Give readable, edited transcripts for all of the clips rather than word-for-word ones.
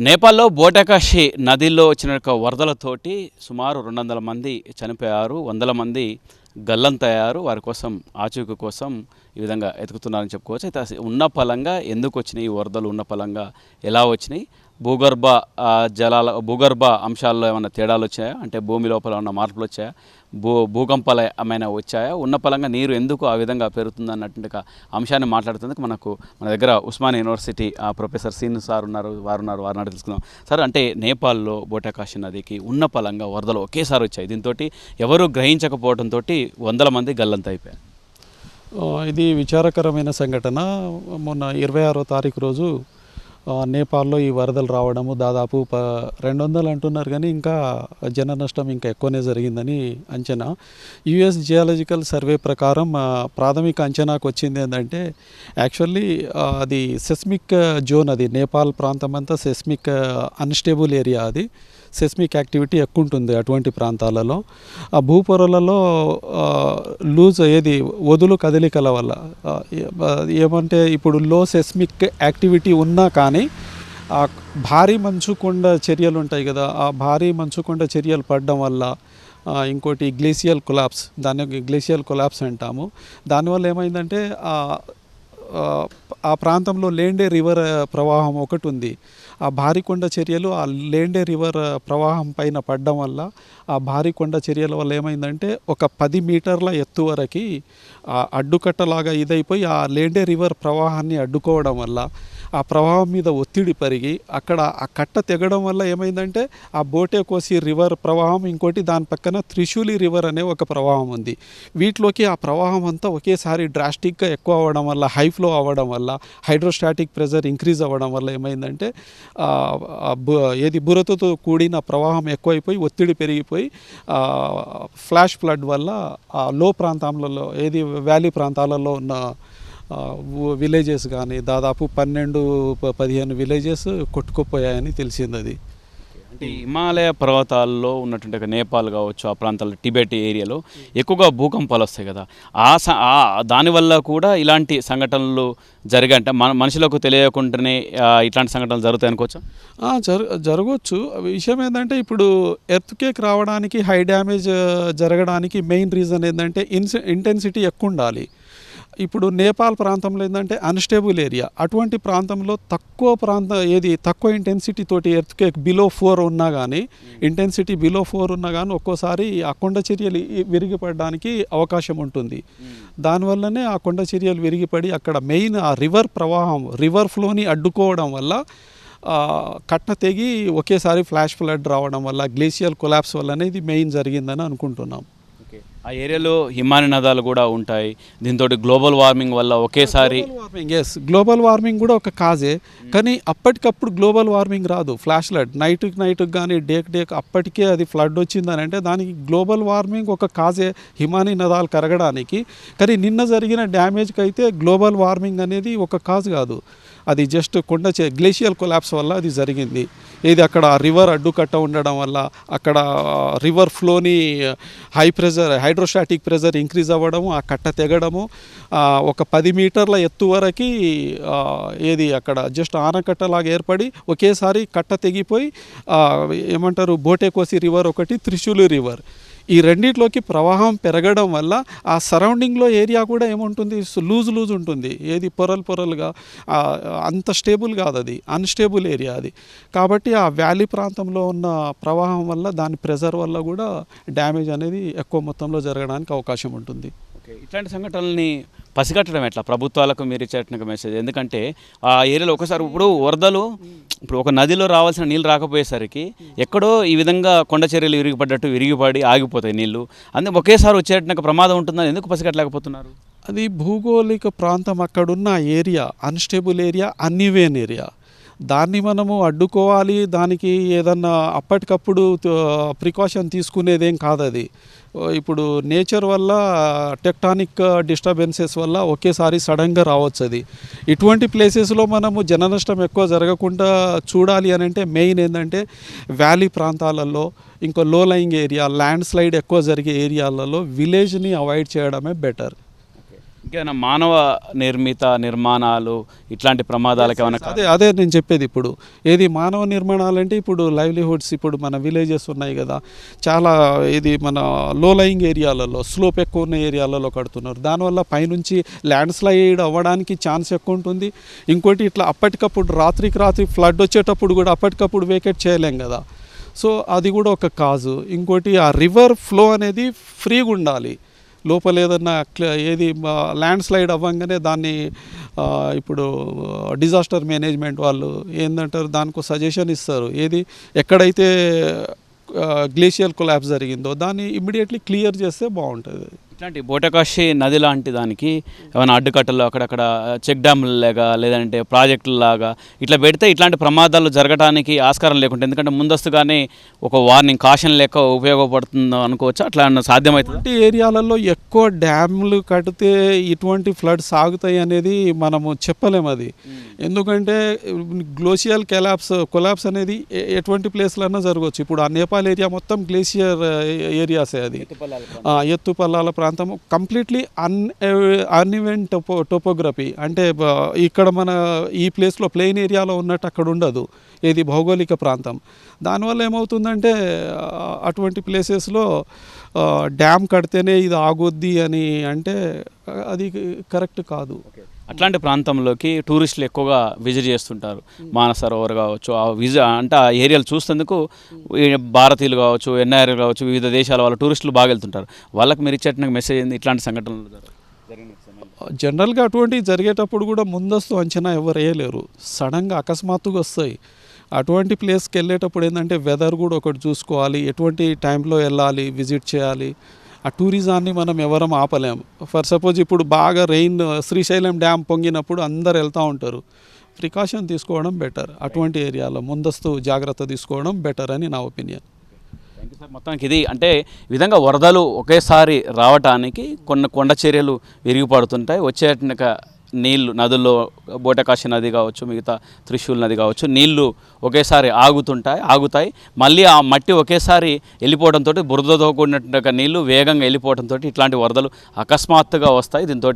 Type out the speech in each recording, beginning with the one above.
నేపాల్లో బోటకాషి నదిలో వచ్చిన వరదలతోటి సుమారు 200 మంది చనిపోయారు. వందల మంది గల్లంతయ్యారు. వారి కోసం ఆచూకీ కోసం ఈ విధంగా ఎతుకుతున్నారని చెప్పుకోవచ్చు. అయితే ఉన్న పలంగా ఎందుకు వచ్చినాయి ఈ వరదలు, ఉన్న పలంగా ఎలా వచ్చినాయి, భూగర్భ అంశాల్లో ఏమైనా తేడాలు వచ్చాయా, అంటే భూమి లోపల ఉన్న మార్పులు వచ్చాయా, భూకంపాలు ఏమైనా వచ్చాయా, ఉన్న పలంగా నీరు ఎందుకు ఆ విధంగా పెరుగుతుంది అన్నటువంటి అంశాన్ని మాట్లాడుతుందుకు మన దగ్గర Osmania university professor Seenu sir ఉన్నారు. వారిని తెలుసుకుందాం. సార్, అంటే నేపాల్లో బోటకాషి నదికి ఉన్న పలంగా వరదలు ఒకేసారి వచ్చాయి. దీంతో ఎవరు గ్రహించకపోవడంతో వందల మంది గల్లంతైపోయారు. ఇది విచారకరమైన సంఘటన. మొన్న 26వ తారీఖు రోజు నేపాల్లో ఈ వరదలు రావడము దాదాపు 200 అంటున్నారు, కానీ ఇంకా జన నష్టం ఇంకా ఎక్కువనే జరిగిందని అంచనా. యుఎస్ జియాలజికల్ సర్వే ప్రకారం ప్రాథమిక అంచనాకు వచ్చింది ఏంటంటే, యాక్చువల్లీ అది సెస్మిక్ జోన్, అది నేపాల్ ప్రాంతం అంతా సెస్మిక్ అన్స్టేబుల్ ఏరియా, అది సెస్మిక్ యాక్టివిటీ ఎక్కువ ఉంటుంది అటువంటి ప్రాంతాలలో. ఆ భూపొరలలో వదులు కదలికల వల్ల ఏమంటే ఇప్పుడు లో సెస్మిక్ యాక్టివిటీ ఉన్నా కానీ ఆ భారీ మంచుకొండ చర్యలు ఉంటాయి కదా, ఆ భారీ మంచుకొండ చర్యలు పడడం వల్ల, ఇంకోటి గ్లేసియల్ కొలాప్స్, దాన్ని గ్లేసియల్ కొలాప్స్ అంటాము. దానివల్ల ఏమైందంటే ఆ ప్రాంతంలో లేండే రివర్ ప్రవాహం ఒకటి ఉంది. ఆ భారీ కొండ చర్యలు ఆ లేండే రివర్ ప్రవాహం పైన పడడం వల్ల, ఆ భారీ కొండ చర్యల వల్ల ఏమైందంటే ఒక 10 మీటర్ల ఎత్తు వరకు అడ్డుకట్టలాగా ఇదైపోయి ఆ లేండే రివర్ ప్రవాహాన్ని అడ్డుకోవడం వల్ల ఆ ప్రవాహం మీద ఒత్తిడి పెరిగి అక్కడ ఆ కట్ట తెగడం వల్ల ఏమైందంటే ఆ బోటేకోసి రివర్ ప్రవాహం, ఇంకోటి దాని పక్కన త్రిశూలి రివర్ అనే ఒక ప్రవాహం ఉంది. వీటిలోకి ఆ ప్రవాహం అంతా ఒకేసారి డ్రాస్టిక్గా ఎక్కువ అవ్వడం వల్ల, హై ఫ్లో అవ్వడం వల్ల, హైడ్రోస్టాటిక్ ప్రెజర్ ఇంక్రీజ్ అవ్వడం వల్ల ఏమైందంటే బురదతో కూడిన ప్రవాహం ఎక్కువైపోయి ఒత్తిడి పెరిగిపోయి ఫ్లాష్ ఫ్లడ్ వల్ల లో ప్రాంతాలలో వ్యాలీ ప్రాంతాలలో ఉన్న విలేజెస్ కానీ దాదాపు 12-15 విలేజెస్ కొట్టుకుపోయాయని తెలిసింది. అది అంటే హిమాలయ పర్వతాల్లో ఉన్నటువంటి నేపాల్ కావచ్చు, ఆ ప్రాంతాల్లో టిబెట్ ఏరియాలో ఎక్కువగా భూకంపాలు వస్తాయి కదా, దానివల్ల కూడా ఇలాంటి సంఘటనలు జరిగాయంటే మనుషులకు తెలియకుండానే ఇట్లాంటి సంఘటనలు జరుగుతాయి అనుకోవచ్చు. జరగవచ్చు. విషయం ఏంటంటే, ఇప్పుడు ఎర్త్క్వేక్ రావడానికి, హై డ్యామేజ్ జరగడానికి మెయిన్ రీజన్ ఏంటంటే ఇంటెన్సిటీ ఎక్కువ ఉండాలి. ఇప్పుడు నేపాల్ ప్రాంతంలో ఏంటంటే అన్స్టేబుల్ ఏరియా, అటువంటి ప్రాంతంలో తక్కువ ఇంటెన్సిటీ తోటి ఎర్త్క్వేక్ బిలో 4 ఉన్నా కానీ, ఇంటెన్సిటీ బిలో 4 ఉన్నా కానీ ఒక్కోసారి ఆ కొండ చర్యలు విరిగిపడడానికి అవకాశం ఉంటుంది. దానివల్లనే ఆ కొండ చర్యలు విరిగిపడి అక్కడ మెయిన్ ఆ రివర్ ఫ్లోని అడ్డుకోవడం వల్ల కట్ట తెగి ఒకేసారి ఫ్లాష్ ఫ్లడ్ రావడం వల్ల, గ్లేసియల్ కొలాప్స్ వల్లనే ఇది మెయిన్ జరిగిందని అనుకుంటున్నాం. ఆ ఏరియాలో హిమాలయ నదాలు కూడా ఉంటాయి. దీంతో గ్లోబల్ వార్మింగ్ వల్ల ఒకేసారి గ్లోబల్ వార్మింగ్ కూడా ఒక కాజే, కానీ అప్పటికప్పుడు గ్లోబల్ వార్మింగ్ రాదు. ఫ్లాష్ ఫ్లడ్ నైట్కి కానీ డేక్ అప్పటికే అది ఫ్లడ్ వచ్చిందని అంటే దానికి గ్లోబల్ వార్మింగ్ ఒక కాజే, హిమాలయ నదాలు కరగడానికి. కానీ నిన్న జరిగిన డ్యామేజ్కి అయితే గ్లోబల్ వార్మింగ్ అనేది ఒక కాజ్ కాదు, అది జస్ట్ గ్లేషియల్ కొలాప్స్ వల్ల అది జరిగింది. అక్కడ రివర్ అడ్డుకట్ట ఉండడం వల్ల, అక్కడ రివర్ ఫ్లోని హైడ్రోస్టాటిక్ ప్రెజర్ ఇంక్రీజ్ అవ్వడము, ఆ కట్ట తెగడము, ఒక 10 మీటర్ల ఎత్తు వరకు అక్కడ జస్ట్ ఆనకట్టలాగా ఏర్పడి ఒకేసారి కట్ట తెగిపోయి బోటేకోసి రివర్ ఒకటి, త్రిశూలి రివర్, ఈ రెండిట్లోకి ప్రవాహం పెరగడం వల్ల ఆ సరౌండింగ్లో ఏరియా కూడా ఏముంటుంది, లూజ్ ఉంటుంది, పొరలుగా అంత స్టేబుల్ కాదు, అది అన్స్టేబుల్ ఏరియా అది. కాబట్టి ఆ వ్యాలీ ప్రాంతంలో ఉన్న ప్రవాహం వల్ల, దాని ప్రెజర్ వల్ల కూడా డ్యామేజ్ అనేది ఎక్కువ మొత్తంలో జరగడానికి అవకాశం ఉంటుంది. ఇట్లాంటి సంఘటనల్ని పసిగట్టడం ఎట్లా ప్రభుత్వాలకు మీరు ఇచ్చేట మెసేజ్? ఎందుకంటే ఆ ఏరియాలో ఒకసారి ఇప్పుడు ఒక నదిలో రావాల్సిన నీళ్ళు రాకపోయేసరికి ఎక్కడో ఈ విధంగా కొండ చర్యలు విరిగిపడి ఆగిపోతాయి నీళ్ళు. అందుకే ఒకేసారి వచ్చేట ప్రమాదం ఉంటుందని ఎందుకు పసిగట్టలేకపోతున్నారు? అది భూగోళిక ప్రాంతం, అక్కడున్న area unstable area, uneven area. దాన్ని మనము అడ్డుకోవాలి, దానికి ఏదన్నా అప్పటికప్పుడు ప్రికాషన్ తీసుకునేదేం కాదు. అది ఇప్పుడు నేచర్ వల్ల, టెక్టానిక్ డిస్టర్బెన్సెస్ వల్ల ఒకేసారి సడన్గా రావచ్చు. అది ఇటువంటి ప్లేసెస్లో మనము జన నష్టం ఎక్కువ జరగకుండా చూడాలి అని అంటే మెయిన్ ఏంటంటే వ్యాలీ ప్రాంతాలలో, ఇంకో లో లయింగ్ ఏరియా, ల్యాండ్ స్లైడ్ ఎక్కువ జరిగే ఏరియాలలో విలేజ్ని అవాయిడ్ చేయడమే బెటర్. ఇంకేమైనా మానవ నిర్మిత నిర్మాణాలు ఇట్లాంటి ప్రమాదాలకు ఏమైనా అదే నేను చెప్పేది. ఇప్పుడు ఏది మానవ నిర్మాణాలు అంటే ఇప్పుడు లైవ్లీహుడ్స్, ఇప్పుడు మన విలేజెస్ ఉన్నాయి కదా, చాలా ఇది మన లో లయింగ్ ఏరియాలలో, స్లోప్ ఎక్కువ ఉన్న ఏరియాలలో కడుతున్నారు. దానివల్ల పైనుంచి ల్యాండ్ స్లైడ్ అవ్వడానికి ఛాన్స్ ఎక్కువ ఉంటుంది. ఇంకోటి ఇట్లా అప్పటికప్పుడు రాత్రికి రాత్రి ఫ్లడ్ వచ్చేటప్పుడు కూడా అప్పటికప్పుడు వేకేట్ చేయలేం కదా, సో అది కూడా ఒక కాజు. ఇంకోటి ఆ రివర్ ఫ్లో అనేది ఫ్రీగా ఉండాలి. లోపల ఏదన్నా ఏది ల్యాండ్ స్లైడ్ అవ్వగానే దాన్ని ఇప్పుడు డిజాస్టర్ మేనేజ్మెంట్ వాళ్ళు ఏందంటారు, దానికి సజెషన్ ఇస్తారు. ఏది ఎక్కడైతే గ్లేషియల్ కొలాప్స్ జరిగిందో దాన్ని ఇమ్మీడియట్లీ క్లియర్ చేస్తే బాగుంటుంది. ఇట్లాంటి బోటకాషి నది లాంటి దానికి ఏమైనా అడ్డుకట్టలు అక్కడక్కడ చెక్ డ్యాముల లాగా లేదంటే ప్రాజెక్టుల లాగా ఇట్లా పెడితే ఇట్లాంటి ప్రమాదాలు జరగడానికి ఆస్కారం లేకుండా, ఎందుకంటే ముందస్తుగానే ఒక వార్నింగ్ కాషన్ లెక్క ఉపయోగపడుతుందో అనుకోవచ్చు. అట్లా సాధ్యమవుతుంది. ఏరియాలలో ఎక్కువ డ్యామ్లు కడితే ఇటువంటి ఫ్లడ్స్ ఆగుతాయి అనేది మనము చెప్పలేము అది. ఎందుకంటే గ్లేషియల్ కొలాప్స్ అనేది ఎటువంటి ప్లేస్లన్నా జరగవచ్చు. ఇప్పుడు ఆ నేపాల్ ఏరియా మొత్తం గ్లేషియర్ ఏరియాసే, అది ఎత్తుపల్లాల ప్రాంతం కంప్లీట్లీ అన్ఈవెన్ టోపోగ్రఫీ. అంటే ఇక్కడ మన ఈ ప్లేస్లో ప్లెయిన్ ఏరియాలో ఉన్నట్టు అక్కడ ఉండదు, ఏది భౌగోళిక ప్రాంతం. దానివల్ల ఏమవుతుందంటే అటువంటి ప్లేసెస్లో డ్యామ్ కడితేనే ఇది ఆగొద్ది అని అంటే అది కరెక్ట్ కాదు. అట్లాంటి ప్రాంతంలోకి టూరిస్టులు ఎక్కువగా విజిట్ చేస్తుంటారు. మానసరోవర్ కావచ్చు, అంటే ఆ ఏరియాలు చూసేందుకు భారతీయులు కావచ్చు, ఎన్ఆర్ఐలు కావచ్చు, వివిధ దేశాల వాళ్ళ టూరిస్టులు బాగా వెళ్తుంటారు. వాళ్ళకి మీరు ఇచ్చేట మెసేజ్ ఏంది ఇట్లాంటి సంఘటనలు జరిగిన? జనరల్గా అటువంటివి జరిగేటప్పుడు కూడా ముందస్తు అంచనా ఎవరు వేయలేరు, సడన్గా అకస్మాత్తుగా వస్తాయి. అటువంటి ప్లేస్కి వెళ్ళేటప్పుడు ఏంటంటే వెదర్ కూడా ఒకటి చూసుకోవాలి, ఎటువంటి టైంలో వెళ్ళాలి, విజిట్ చేయాలి. ఆ టూరిజాన్ని మనం ఎవరం ఆపలేం. ఫర్ సపోజ్ ఇప్పుడు బాగా రెయిన్, శ్రీశైలం డ్యామ్ పొంగినప్పుడు అందరు వెళ్తూ ఉంటారు. ప్రికాషన్ తీసుకోవడం బెటర్, అటువంటి ఏరియాలో ముందస్తు జాగ్రత్త తీసుకోవడం బెటర్ అని నా ఒపీనియన్. Thank you sir. మొత్తానికి ఇది అంటే ఈ విధంగా వరదలు ఒకేసారి రావటానికి కొన్ని కొండ చర్యలు విరిగిపడుతుంటాయి. వచ్చేట నీళ్లు నదుల్లో బోటకాషి నది కావచ్చు, మిగతా త్రిశూల్ నది కావచ్చు, నీళ్లు ఒకేసారి ఆగుతాయి. మళ్ళీ ఆ మట్టి ఒకేసారి వెళ్ళిపోవడంతో, బురదతో కూడినట్టు నీళ్లు వేగంగా వెళ్ళిపోవడంతో ఇట్లాంటి వరదలు అకస్మాత్తుగా వస్తాయి. దీంతో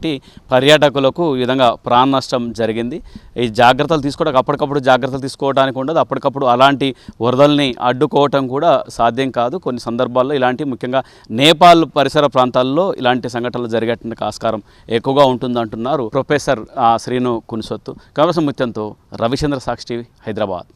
పర్యాటకులకు ఈ విధంగా ప్రాణ నష్టం జరిగింది. ఈ జాగ్రత్తలు తీసుకోవడానికి అప్పటికప్పుడు జాగ్రత్తలు తీసుకోవడానికి ఉండదు, అప్పటికప్పుడు అలాంటి వరదల్ని అడ్డుకోవటం కూడా సాధ్యం కాదు. కొన్ని సందర్భాల్లో ఇలాంటి ముఖ్యంగా నేపాల్ పరిసర ప్రాంతాల్లో ఇలాంటి సంఘటనలు జరిగేటువంటి ఆస్కారం ఎక్కువగా ఉంటుందంటున్నారు ప్రొఫెసర్ శ్రీను కునిసొత్తు. కమరసం ముత్యంతో రవిచంద్ర సాక్షి టీవీ, హైదరాబాద్.